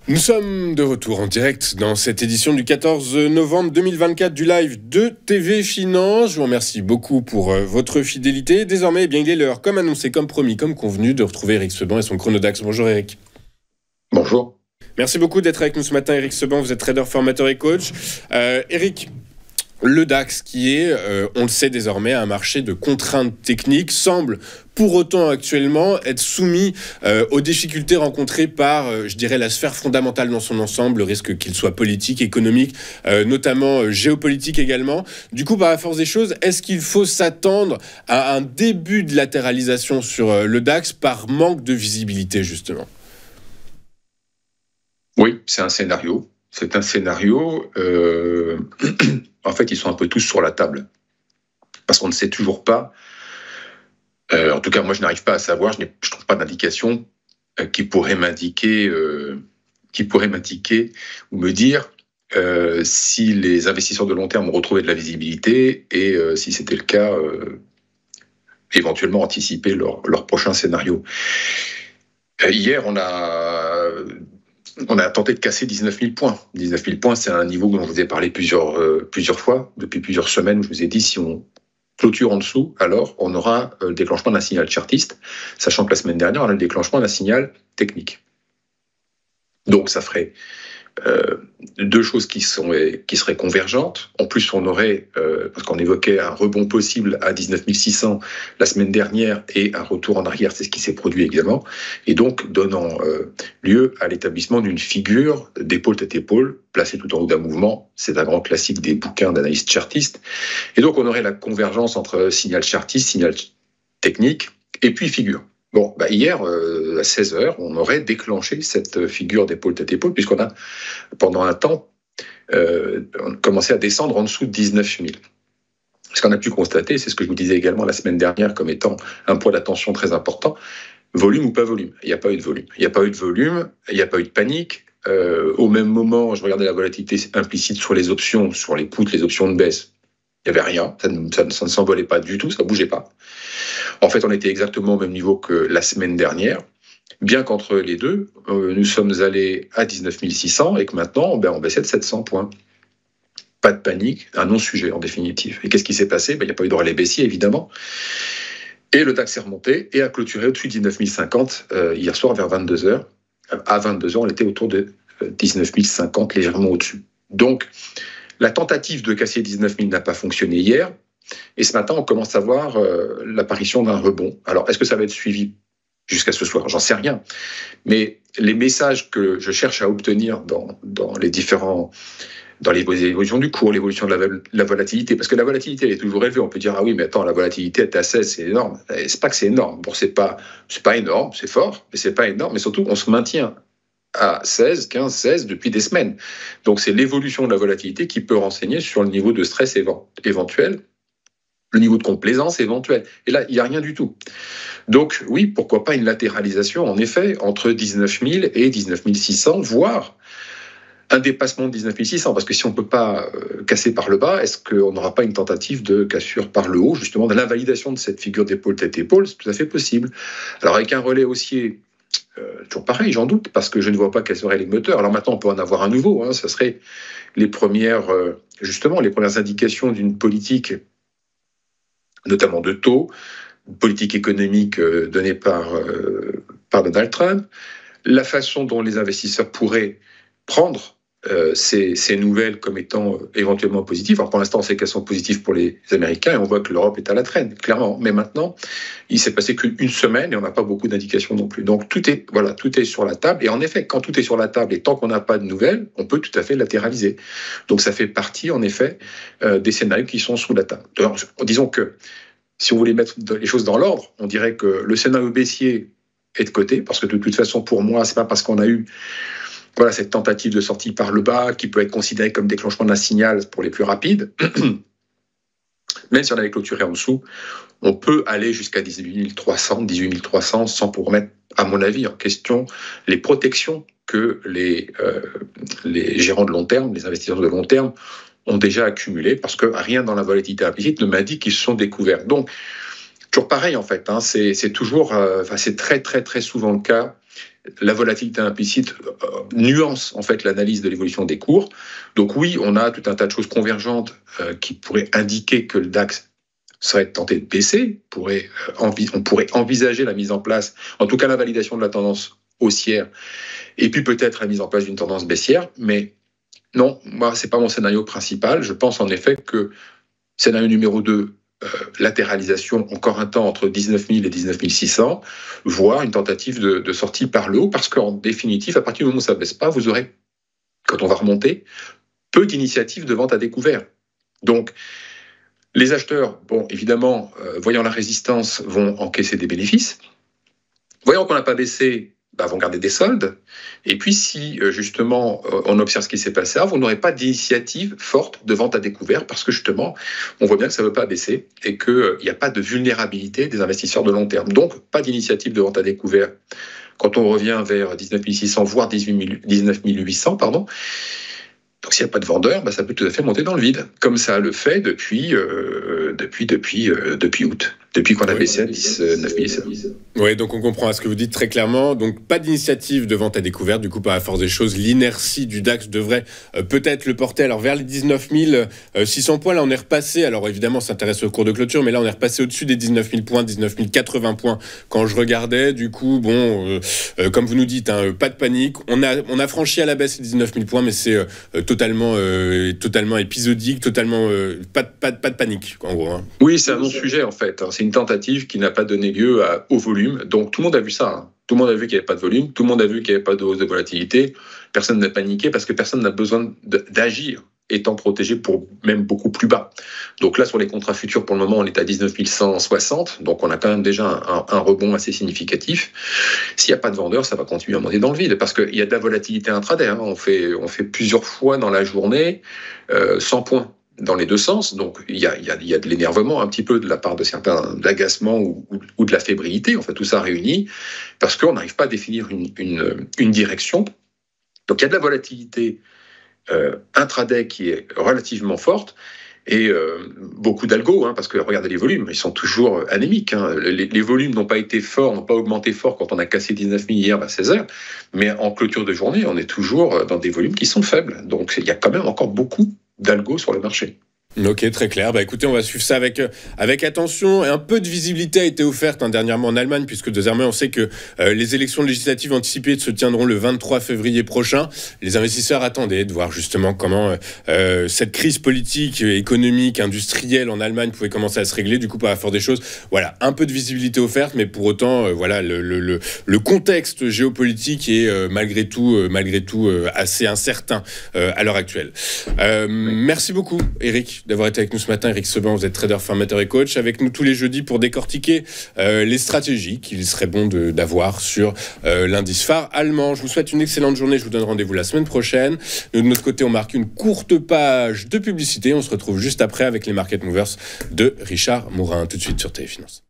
Nous sommes de retour en direct dans cette édition du 14 novembre 2024 du live de TV Finance. Je vous remercie beaucoup pour votre fidélité. Désormais, eh bien, il est l'heure, comme annoncé, comme promis, comme convenu, de retrouver Eric Seban et son Chronodax. Bonjour Eric. Bonjour. Merci beaucoup d'être avec nous ce matin, Eric Seban. Vous êtes trader, formateur et coach. Eric, le DAX qui est, on le sait désormais, un marché de contraintes techniques, semble pour autant actuellement être soumis aux difficultés rencontrées par, je dirais, la sphère fondamentale dans son ensemble, le risque qu'il soit politique, économique, notamment géopolitique également. Du coup, par la force des choses, est-ce qu'il faut s'attendre à un début de latéralisation sur le DAX par manque de visibilité, justement ? Oui, c'est un scénario. C'est un scénario. En fait, ils sont un peu tous sur la table. Parce qu'on ne sait toujours pas. En tout cas, moi, je n'arrive pas à savoir. Je ne trouve pas d'indication qui pourrait m'indiquer ou me dire si les investisseurs de long terme ont retrouvé de la visibilité et si c'était le cas, éventuellement anticiper leur prochain scénario. Hier, on a tenté de casser 19 000 points. 19 000 points, c'est un niveau dont je vous ai parlé plusieurs fois, depuis plusieurs semaines, où je vous ai dit, si on clôture en dessous, alors on aura le déclenchement d'un signal chartiste, sachant que la semaine dernière, on a le déclenchement d'un signal technique. Donc, ça ferait deux choses qui seraient convergentes. En plus, on aurait, parce qu'on évoquait un rebond possible à 19 600 la semaine dernière et un retour en arrière, c'est ce qui s'est produit également, et donc donnant lieu à l'établissement d'une figure d'épaule tête épaule, placée tout en haut d'un mouvement. C'est un grand classique des bouquins d'analyse chartiste. Et donc, on aurait la convergence entre signal chartiste, signal technique, et puis figure. Bon, hier, à 16h, on aurait déclenché cette figure d'épaule tête épaule, puisqu'on a, pendant un temps, commencé à descendre en dessous de 19 000. Ce qu'on a pu constater, c'est ce que je vous disais également la semaine dernière comme étant un point d'attention très important, volume ou pas volume. Il n'y a pas eu de volume. Il n'y a pas eu de volume, il n'y a pas eu de panique. Au même moment, je regardais la volatilité implicite sur les options, sur les puts, les options de baisse. Il n'y avait rien, ça ne s'envolait pas du tout, ça ne bougeait pas. En fait, on était exactement au même niveau que la semaine dernière, bien qu'entre les deux, nous sommes allés à 19 600 et que maintenant, on baissait de 700 points. Pas de panique, un non-sujet en définitive. Et qu'est-ce qui s'est passé ? Il n'y a pas eu de relais baissier, évidemment. Et le DAX est remonté et a clôturé au-dessus de 19 050 hier soir vers 22h. À 22h, on était autour de 19 050, légèrement au-dessus. Donc, la tentative de casser 19 000 n'a pas fonctionné hier. Et ce matin, on commence à voir l'apparition d'un rebond. Alors, est-ce que ça va être suivi jusqu'à ce soir ? J'en sais rien. Mais les messages que je cherche à obtenir dans les évolutions du cours, l'évolution de la volatilité, parce que la volatilité elle est toujours élevée. On peut dire, ah oui, mais attends, la volatilité est à 16, c'est énorme. Et c'est pas que c'est énorme. Bon, c'est pas énorme, c'est fort, mais c'est pas énorme. Mais surtout, on se maintient à 16, 15, 16 depuis des semaines. Donc, c'est l'évolution de la volatilité qui peut renseigner sur le niveau de stress éventuel, le niveau de complaisance éventuel. Et là, il n'y a rien du tout. Donc, oui, pourquoi pas une latéralisation, en effet, entre 19 000 et 19 600, voire un dépassement de 19 600, parce que si on ne peut pas casser par le bas, est-ce qu'on n'aura pas une tentative de cassure par le haut, justement, de l'invalidation de cette figure d'épaule tête-épaule ? C'est tout à fait possible. Alors, avec un relais haussier, toujours pareil, j'en doute, parce que je ne vois pas quels seraient les moteurs. Alors maintenant, on peut en avoir un nouveau. Ce serait les premières indications d'une politique, notamment de taux, politique économique donnée par Donald Trump, la façon dont les investisseurs pourraient prendre ces nouvelles comme étant éventuellement positives. Alors pour l'instant, on sait qu'elles sont positives pour les Américains et on voit que l'Europe est à la traîne, clairement. Mais maintenant, il s'est passé qu'une semaine et on n'a pas beaucoup d'indications non plus. Donc tout est sur la table. Et en effet, quand tout est sur la table et tant qu'on n'a pas de nouvelles, on peut tout à fait latéraliser. Donc ça fait partie, en effet, des scénarios qui sont sous la table. Alors, disons que si on voulait mettre les choses dans l'ordre, on dirait que le scénario baissier est de côté, parce que de toute façon, pour moi, c'est pas parce qu'on a eu cette tentative de sortie par le bas qui peut être considérée comme déclenchement d'un signal pour les plus rapides. Même si on avait clôturé en dessous, on peut aller jusqu'à 18 300 sans pour remettre, à mon avis, en question les protections que les gérants de long terme, les investisseurs de long terme ont déjà accumulées, parce que rien dans la volatilité implicite ne m'indique qu'ils se sont découverts. Donc, toujours pareil en fait, c'est toujours, c'est très très très souvent le cas la volatilité implicite nuance en fait l'analyse de l'évolution des cours. Donc oui, on a tout un tas de choses convergentes qui pourraient indiquer que le DAX serait tenté de baisser. On pourrait envisager la mise en place, en tout cas la validation de la tendance haussière, et puis peut-être la mise en place d'une tendance baissière. Mais non, moi, c'est pas mon scénario principal. Je pense en effet que scénario numéro 2, latéralisation encore un temps entre 19 000 et 19 600, voire une tentative de sortie par le haut, parce qu'en définitive, à partir du moment où ça ne baisse pas, vous aurez, quand on va remonter, peu d'initiatives de vente à découvert. Donc, les acheteurs, bon, évidemment, voyant la résistance, vont encaisser des bénéfices. Voyant qu'on n'a pas baissé, vont garder des soldes. Et puis, si justement on observe ce qui s'est passé, vous n'aurez pas d'initiative forte de vente à découvert parce que justement, on voit bien que ça ne veut pas baisser et qu'il n'y a pas de vulnérabilité des investisseurs de long terme. Donc, pas d'initiative de vente à découvert. Quand on revient vers 19 600, voire 19 800, pardon. Donc, s'il n'y a pas de vendeur, ça peut tout à fait monter dans le vide, comme ça le fait depuis août, depuis qu'on a baissé à 19 700. Oui, donc on comprend à ce que vous dites très clairement. Donc, pas d'initiative de vente à découvert. Du coup, par la force des choses, l'inertie du DAX devrait peut-être le porter alors vers les 19 600 points. Là, on est repassé. Alors, évidemment, ça s'intéresse au cours de clôture, mais là, on est repassé au-dessus des 19 000 points, 19 080 points quand je regardais. Du coup, bon, comme vous nous dites, pas de panique. On a franchi à la baisse les 19 000 points, mais c'est totalement épisodique, totalement pas de panique, en gros. Oui, c'est un non-sujet, en fait. C'est une tentative qui n'a pas donné lieu au volume. Donc, tout le monde a vu ça. Tout le monde a vu qu'il n'y avait pas de volume. Tout le monde a vu qu'il n'y avait pas de hausse de volatilité. Personne n'a paniqué parce que personne n'a besoin d'agir étant protégé pour même beaucoup plus bas. Donc là, sur les contrats futurs, pour le moment, on est à 19 160. Donc, on a quand même déjà un rebond assez significatif. S'il n'y a pas de vendeur, ça va continuer à monter dans le vide parce qu'il y a de la volatilité intraday. On fait plusieurs fois dans la journée 100 points dans les deux sens. Donc, il y a de l'énervement un petit peu de la part de certains, d'agacement ou de la fébrilité. En fait, tout ça réuni parce qu'on n'arrive pas à définir une direction. Donc, il y a de la volatilité intraday qui est relativement forte et beaucoup d'algo, parce que regardez les volumes, ils sont toujours anémiques. Les volumes n'ont pas été forts, n'ont pas augmenté fort quand on a cassé 19 000 hier à 16 heures, mais en clôture de journée, on est toujours dans des volumes qui sont faibles. Donc il y a quand même encore beaucoup d'algo sur le marché. Ok, très clair. Écoutez, on va suivre ça avec attention. Un peu de visibilité a été offerte dernièrement en Allemagne, puisque désormais on sait que les élections législatives anticipées se tiendront le 23 février prochain. Les investisseurs attendaient de voir justement comment cette crise politique, économique, industrielle en Allemagne pouvait commencer à se régler. Du coup, par la force des choses, voilà, un peu de visibilité offerte, mais pour autant, voilà, le contexte géopolitique est malgré tout assez incertain à l'heure actuelle. Merci beaucoup, Eric, d'avoir été avec nous ce matin. Eric Seban, vous êtes trader, formateur et coach, avec nous tous les jeudis pour décortiquer les stratégies qu'il serait bon d'avoir sur l'indice phare allemand. Je vous souhaite une excellente journée. Je vous donne rendez-vous la semaine prochaine. Nous, de notre côté, on marque une courte page de publicité. On se retrouve juste après avec les Market Movers de Richard Mourin. Tout de suite sur Téléfinance.